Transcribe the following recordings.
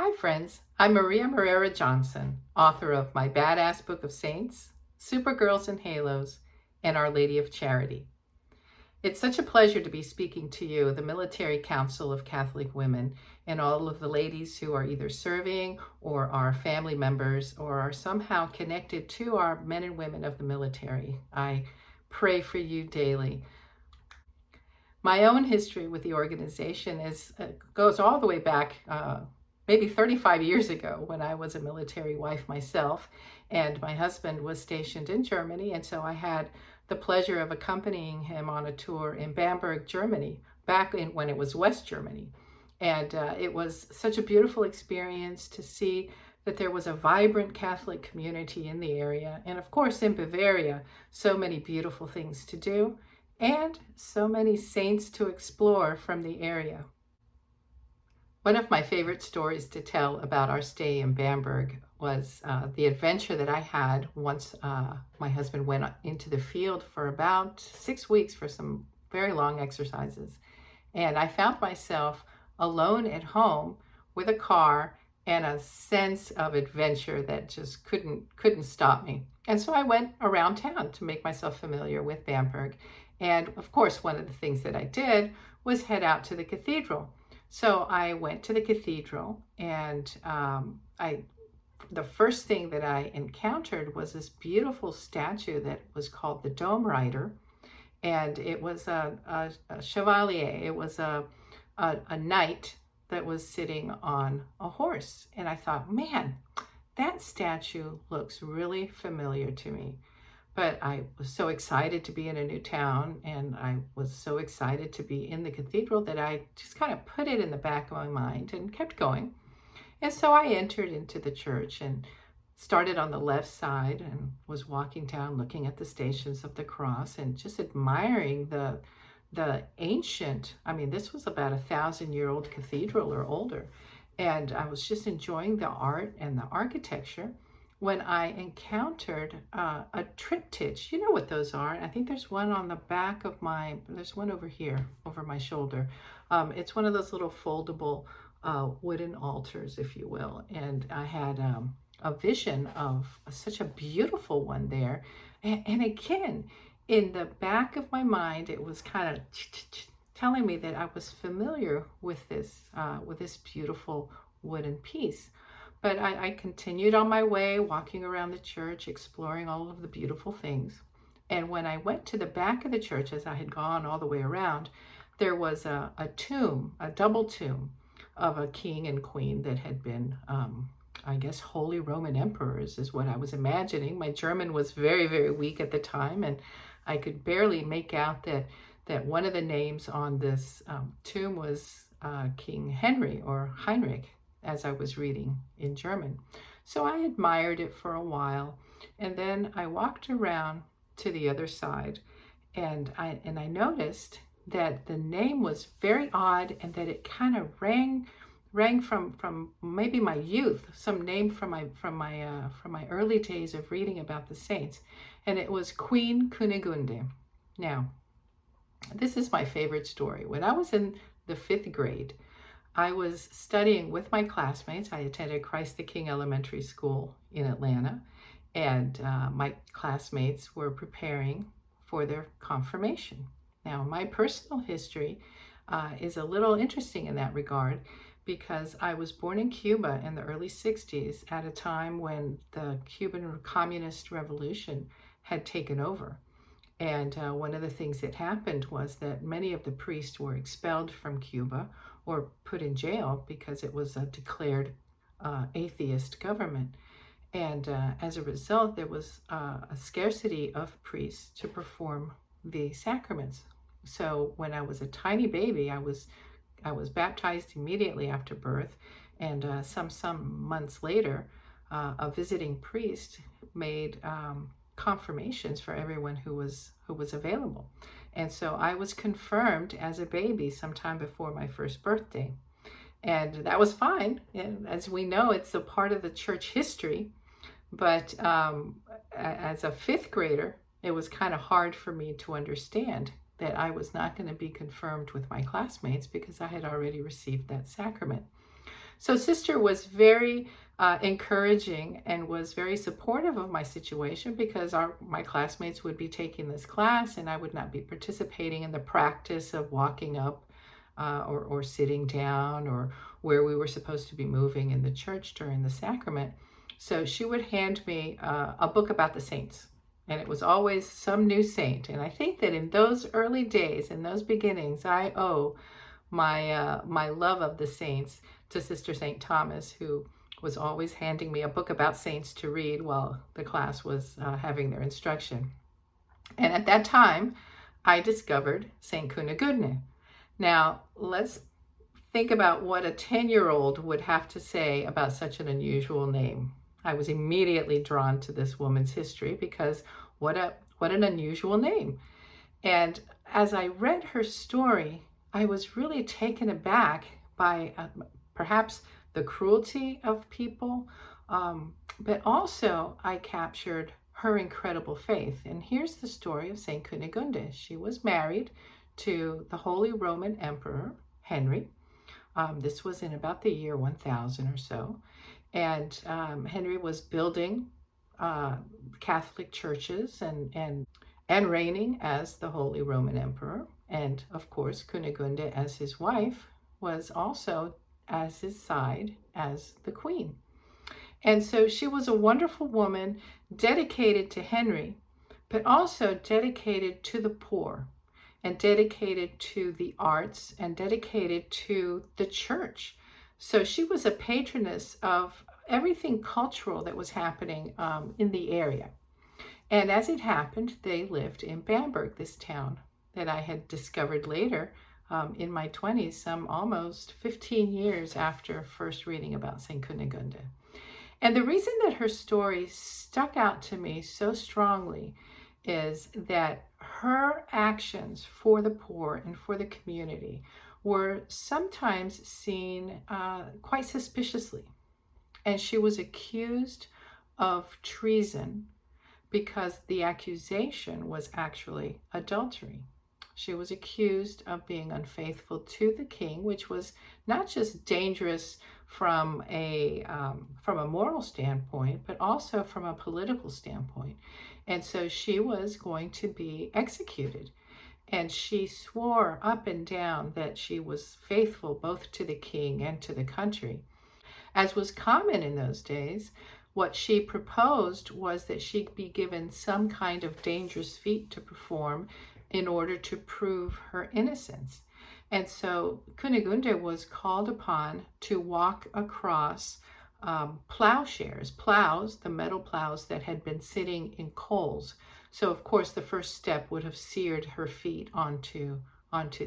Hi friends, I'm Maria Morera Johnson, author of My Badass Book of Saints, Supergirls and Halos, and Our Lady of Charity. It's such a pleasure to be speaking to you, the Military Council of Catholic Women, and all of the ladies who are either serving or are family members or are somehow connected to our men and women of the military. I pray for you daily. My own history with the organization goes all the way back maybe 35 years ago when I was a military wife myself, and my husband was stationed in Germany, and so I had the pleasure of accompanying him on a tour in Bamberg, Germany, when it was West Germany. And it was such a beautiful experience to see that there was a vibrant Catholic community in the area, and of course in Bavaria, so many beautiful things to do and so many saints to explore from the area. One of my favorite stories to tell about our stay in Bamberg was the adventure that I had once my husband went into the field for about 6 weeks for some very long exercises. And I found myself alone at home with a car and a sense of adventure that just couldn't stop me. And so I went around town to make myself familiar with Bamberg. And of course, one of the things that I did was head out to the cathedral. So I went to the cathedral, and the first thing that I encountered was this beautiful statue that was called the Dome Rider, and it was a chevalier. It was a knight that was sitting on a horse, and I thought, man, that statue looks really familiar to me. But I was so excited to be in a new town, and I was so excited to be in the cathedral that I just kind of put it in the back of my mind and kept going. And so I entered into the church and started on the left side and was walking down looking at the Stations of the Cross and just admiring the ancient, this was about 1,000-year-old cathedral or older. And I was just enjoying the art and the architecture when I encountered a triptych. You know what those are? I think there's one on the back of there's one over here, over my shoulder. It's one of those little foldable wooden altars, if you will. And I had a vision of such a beautiful one there. And again, in the back of my mind, it was kind of telling me that I was familiar with this beautiful wooden piece. But I continued on my way, walking around the church, exploring all of the beautiful things. And when I went to the back of the church, as I had gone all the way around, there was a tomb, a double tomb of a king and queen that had been, I guess, Holy Roman emperors is what I was imagining. My German was very, very weak at the time, and I could barely make out that one of the names on this tomb was King Henry or Heinrich, as I was reading in German. So I admired it for a while, and then I walked around to the other side, and I noticed that the name was very odd, and that it kind of rang from maybe my youth, some name from my early days of reading about the saints, and it was Queen Kunigunde. Now, this is my favorite story. When I was in the 5th grade, I was studying with my classmates. I attended Christ the King Elementary School in Atlanta, and my classmates were preparing for their confirmation. Now, my personal history is a little interesting in that regard, because I was born in Cuba in the early 60s at a time when the Cuban Communist Revolution had taken over. And one of the things that happened was that many of the priests were expelled from Cuba or put in jail because it was a declared atheist government. And as a result, there was a scarcity of priests to perform the sacraments. So when I was a tiny baby, I was baptized immediately after birth, and some months later, a visiting priest made confirmations for everyone who was available. And so I was confirmed as a baby sometime before my first birthday. And that was fine. And as we know, it's a part of the church history. But as a 5th grader, it was kind of hard for me to understand that I was not going to be confirmed with my classmates because I had already received that sacrament. So Sister was very encouraging and was very supportive of my situation, because my classmates would be taking this class and I would not be participating in the practice of walking up or sitting down, or where we were supposed to be moving in the church during the sacrament. So she would hand me a book about the saints, and it was always some new saint. And I think that in those early days, in those beginnings, I owe my love of the saints to Sister St. Thomas, who was always handing me a book about saints to read while the class was having their instruction. And at that time, I discovered St. Kunigunde. Now, let's think about what a 10-year-old would have to say about such an unusual name. I was immediately drawn to this woman's history, because what an unusual name. And as I read her story, I was really taken aback by perhaps the cruelty of people, but also I captured her incredible faith. And here's the story of St. Kunigunde. She was married to the Holy Roman Emperor Henry. This was in about the year 1000 or so. And Henry was building Catholic churches and reigning as the Holy Roman Emperor. And of course, Kunigunde, as his wife, was also as his side as the queen. And so she was a wonderful woman, dedicated to Henry, but also dedicated to the poor, and dedicated to the arts, and dedicated to the church. So she was a patroness of everything cultural that was happening in the area. And as it happened, they lived in Bamberg, this town that I had discovered later in my 20s, some almost 15 years after first reading about St. Kunigunde. And the reason that her story stuck out to me so strongly is that her actions for the poor and for the community were sometimes seen quite suspiciously. And she was accused of treason because the accusation was actually adultery. She was accused of being unfaithful to the king, which was not just dangerous from a moral standpoint, but also from a political standpoint. And so she was going to be executed. And she swore up and down that she was faithful both to the king and to the country. As was common in those days, what she proposed was that she be given some kind of dangerous feat to perform in order to prove her innocence. And so Kunigunde was called upon to walk across plowshares, plows, the metal plows that had been sitting in coals. So of course the first step would have seared her feet onto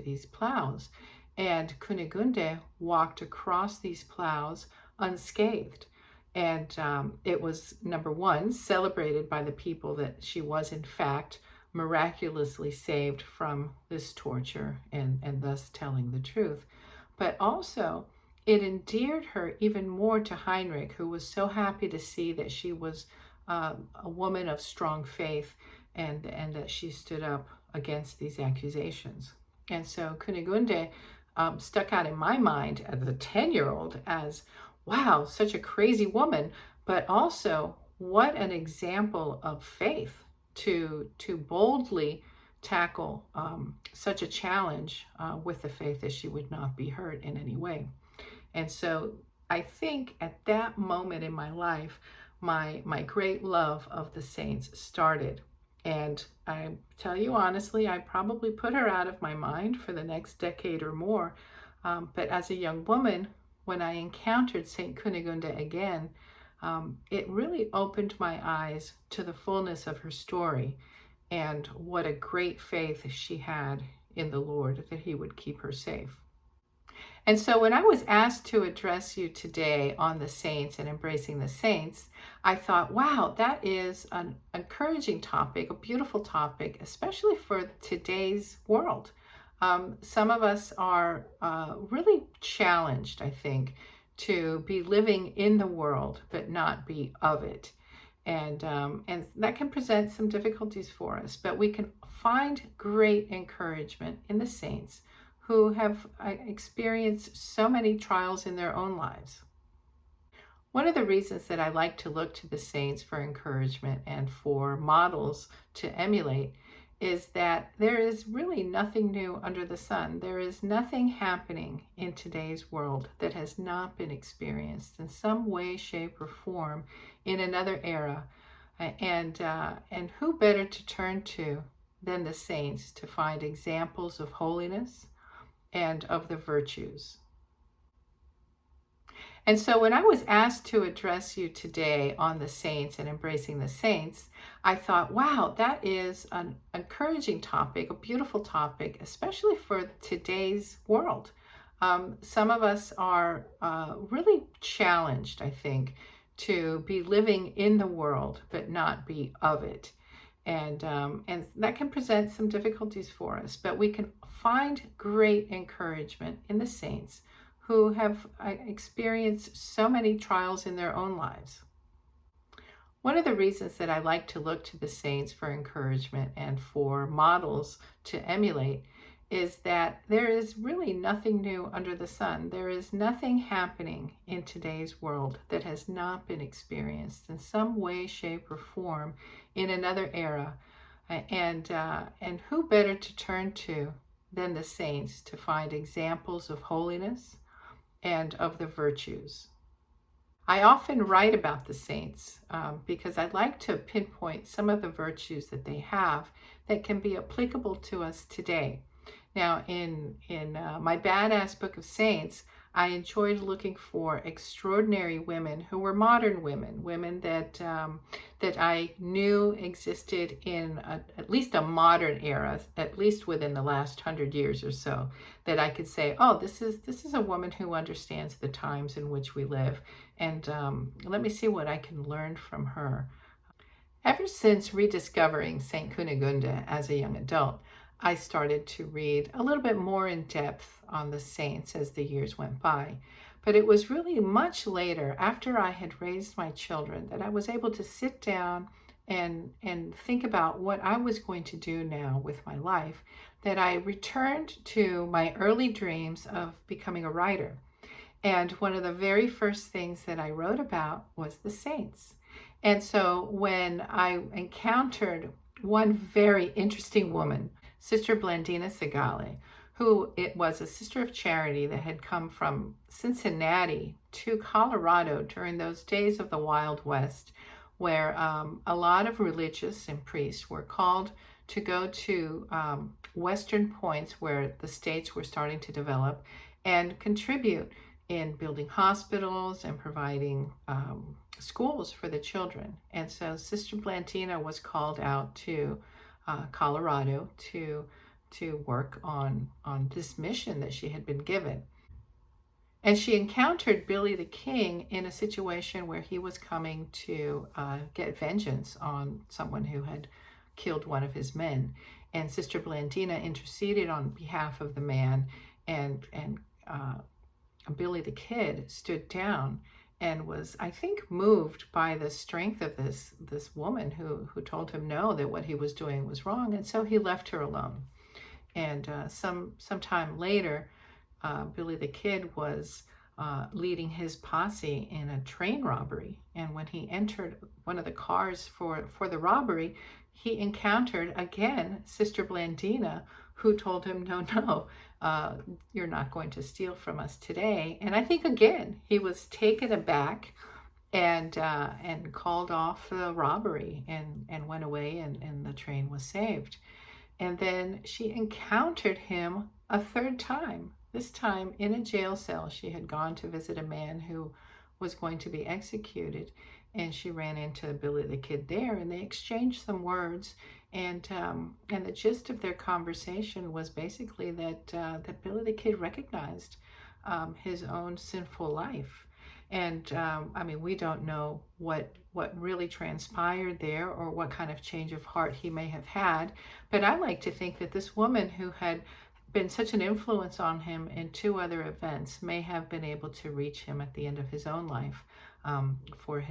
these plows. And Kunigunde walked across these plows unscathed. And it was, number one, celebrated by the people that she was in fact miraculously saved from this torture and thus telling the truth. But also, it endeared her even more to Heinrich, who was so happy to see that she was a woman of strong faith and that she stood up against these accusations. And so Kunigunde stuck out in my mind as a 10-year-old as, wow, such a crazy woman, but also what an example of faith to boldly tackle such a challenge with the faith that she would not be hurt in any way. And so I think at that moment in my life, my great love of the saints started. And I tell you honestly, I probably put her out of my mind for the next decade or more. But as a young woman, when I encountered St. Kunigunde again, it really opened my eyes to the fullness of her story and what a great faith she had in the Lord, that he would keep her safe. And so when I was asked to address you today on the saints and embracing the saints, I thought, wow, that is an encouraging topic, a beautiful topic, especially for today's world. Some of us are really challenged, I think, to be living in the world, but not be of it. And that can present some difficulties for us, but we can find great encouragement in the saints who have experienced so many trials in their own lives. One of the reasons that I like to look to the saints for encouragement and for models to emulate is that there is really nothing new under the sun. There is nothing happening in today's world that has not been experienced in some way, shape, or form in another era. And who better to turn to than the saints to find examples of holiness and of the virtues. And so when I was asked to address you today on the saints and embracing the saints, I thought, wow, that is an encouraging topic, a beautiful topic, especially for today's world. Some of us are really challenged, I think, to be living in the world, but not be of it. And that can present some difficulties for us, but we can find great encouragement in the saints who have experienced so many trials in their own lives. One of the reasons that I like to look to the saints for encouragement and for models to emulate is that there is really nothing new under the sun. There is nothing happening in today's world that has not been experienced in some way, shape, or form in another era. And who better to turn to than the saints to find examples of holiness and of the virtues. I often write about the saints because I like to pinpoint some of the virtues that they have that can be applicable to us today. Now, in my Badass Book of Saints, I enjoyed looking for extraordinary women who were modern women, women that I knew existed in at least a modern era, at least within the last 100 years or so, that I could say, oh, this is a woman who understands the times in which we live, and let me see what I can learn from her. Ever since rediscovering St. Kunigunde as a young adult, I started to read a little bit more in depth on the saints as the years went by. But it was really much later, after I had raised my children, that I was able to sit down and think about what I was going to do now with my life, that I returned to my early dreams of becoming a writer. And one of the very first things that I wrote about was the saints. And so when I encountered one very interesting woman, Sister Blandina Segale, who it was a sister of charity that had come from Cincinnati to Colorado during those days of the Wild West, where a lot of religious and priests were called to go to western points where the states were starting to develop and contribute in building hospitals and providing schools for the children. And so Sister Blandina was called out to Colorado to work on this mission that she had been given. And she encountered Billy the King in a situation where he was coming to get vengeance on someone who had killed one of his men. And Sister Blandina interceded on behalf of the man, and Billy the Kid stood down and was, I think, moved by the strength of this woman who told him no, that what he was doing was wrong, and so he left her alone. And some time later, Billy the Kid was leading his posse in a train robbery, and when he entered one of the cars for the robbery, he encountered again Sister Blandina, who told him, no, you're not going to steal from us today. And I think again he was taken aback and called off the robbery and went away, and the train was saved. And then she encountered him a third time, this time in a jail cell. She had gone to visit a man who was going to be executed, and she ran into Billy the Kid there, and they exchanged some words. And the gist of their conversation was basically that Billy the Kid recognized his own sinful life. And I mean, we don't know what really transpired there or what kind of change of heart he may have had. But I like to think that this woman who had been such an influence on him in two other events may have been able to reach him at the end of his own life for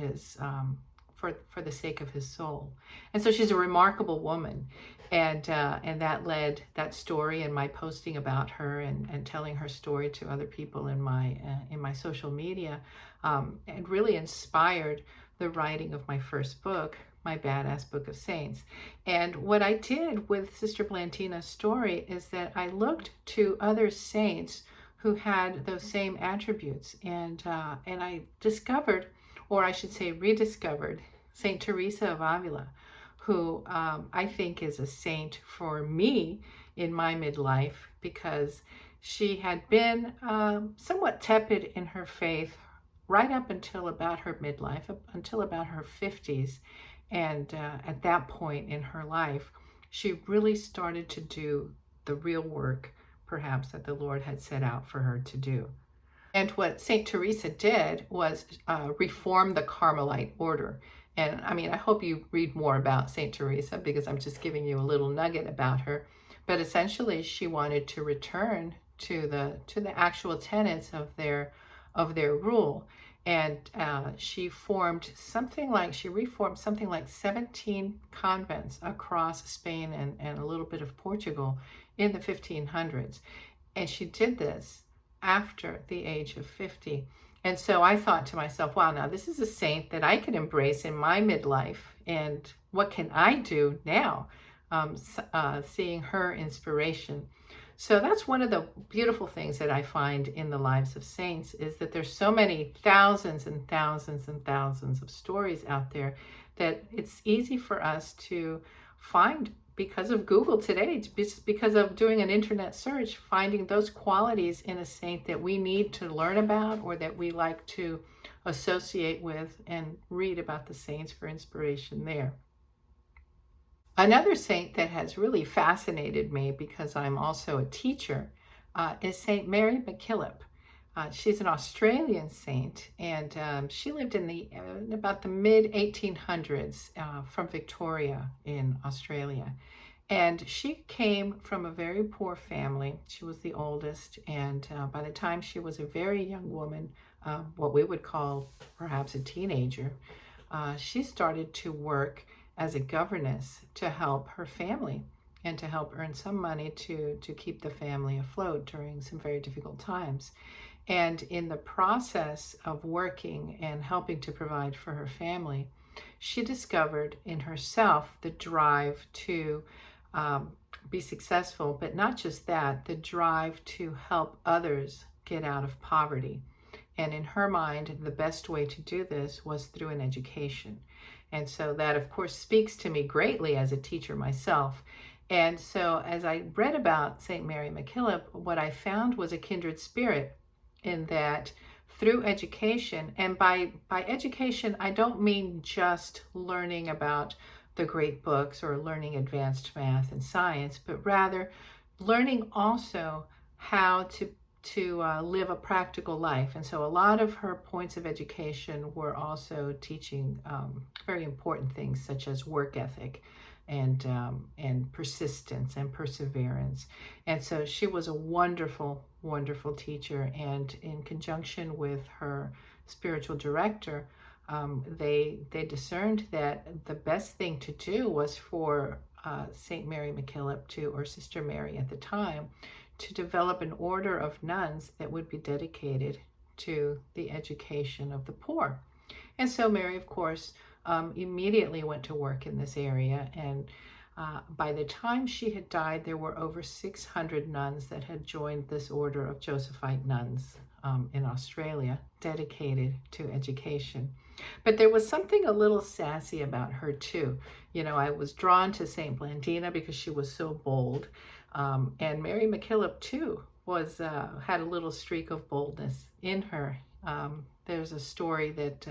for the sake of his soul. And so she's a remarkable woman. And that story and my posting about her and telling her story to other people in my social media, it really inspired the writing of my first book, My Badass Book of Saints. And what I did with Sister Blantina's story is that I looked to other saints who had those same attributes, and I discovered, or I should say rediscovered, Saint Teresa of Avila, who I think is a saint for me in my midlife, because she had been somewhat tepid in her faith right up until about her midlife, up until about her 50s. And at that point in her life, she really started to do the real work, perhaps, that the Lord had set out for her to do. And what Saint Teresa did was reform the Carmelite order. And I mean, I hope you read more about Saint Teresa, because I'm just giving you a little nugget about her. But essentially, she wanted to return to the actual tenets of their rule. And she reformed something like 17 convents across Spain and a little bit of Portugal in the 1500s. And she did this after the age of 50. And so I thought to myself, wow, now this is a saint that I can embrace in my midlife. And what can I do now, seeing her inspiration? So that's one of the beautiful things that I find in the lives of saints, is that there's so many thousands and thousands and thousands of stories out there that it's easy for us to find because of Google today, because of doing an internet search, finding those qualities in a saint that we need to learn about or that we like to associate with, and read about the saints for inspiration there. Another saint that has really fascinated me, because I'm also a teacher, is Saint Mary McKillop. She's an Australian saint, and she lived in about the mid-1800s from Victoria in Australia. And she came from a very poor family. She was the oldest, and by the time she was a very young woman, what we would call perhaps a teenager, she started to work as a governess to help her family and to help earn some money to keep the family afloat during some very difficult times. And in the process of working and helping to provide for her family, she discovered in herself the drive to be successful, but not just that, the drive to help others get out of poverty. And in her mind, the best way to do this was through an education. And so that, of course, speaks to me greatly as a teacher myself. And so as I read about St. Mary McKillop, what I found was a kindred spirit, in that through education, and by education, I don't mean just learning about the great books or learning advanced math and science, but rather learning also how to live a practical life. And so a lot of her points of education were also teaching very important things such as work ethic and persistence and perseverance. And so she was a wonderful, wonderful teacher. And in conjunction with her spiritual director, they discerned that the best thing to do was for St. Mary McKillop or Sister Mary at the time, to develop an order of nuns that would be dedicated to the education of the poor. And so Mary, of course, immediately went to work in this area. And by the time she had died, there were over 600 nuns that had joined this order of Josephite nuns in Australia, dedicated to education. But there was something a little sassy about her too. You know, I was drawn to Saint Blantina because she was so bold. And Mary McKillop too had a little streak of boldness in her. There's a story that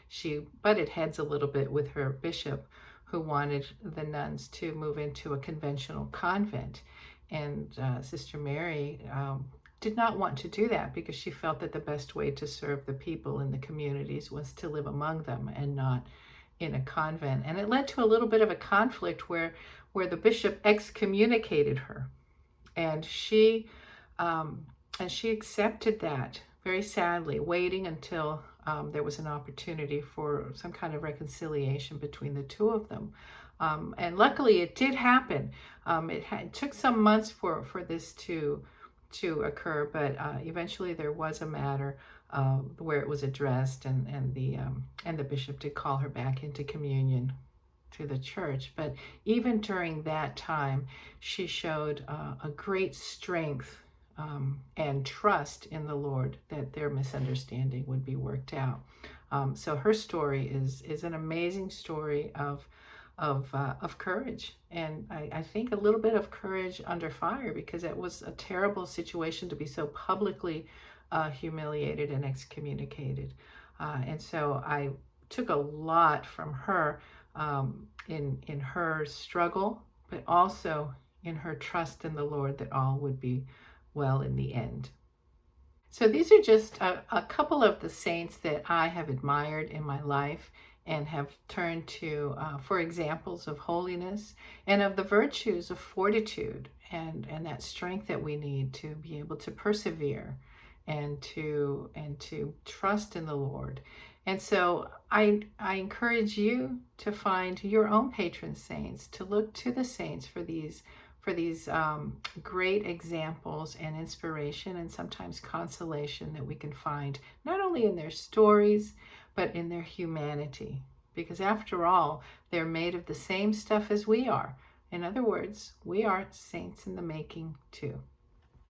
she butted heads a little bit with her bishop, who wanted the nuns to move into a conventional convent. And Sister Mary did not want to do that, because she felt that the best way to serve the people in the communities was to live among them and not in a convent. And it led to a little bit of a conflict where the bishop excommunicated her. And she accepted that very sadly, waiting until there was an opportunity for some kind of reconciliation between the two of them. And luckily it did happen. It took some months for this to occur, but eventually there was a matter where it was addressed, and the bishop did call her back into communion to the church. But even during that time, she showed a great strength and trust in the Lord that their misunderstanding would be worked out. So her story is an amazing story of courage, and I think a little bit of courage under fire, because it was a terrible situation to be so publicly humiliated and excommunicated. And so I took a lot from her in her struggle, but also in her trust in the Lord that all would be well in the end. So these are just a couple of the saints that I have admired in my life and have turned to for examples of holiness and of the virtues of fortitude and that strength that we need to be able to persevere and to trust in the Lord. And so I encourage you to find your own patron saints, to look to the saints for these great examples and inspiration, and sometimes consolation that we can find not only in their stories but in their humanity, because after all, they're made of the same stuff as we are. In other words, we are saints in the making too.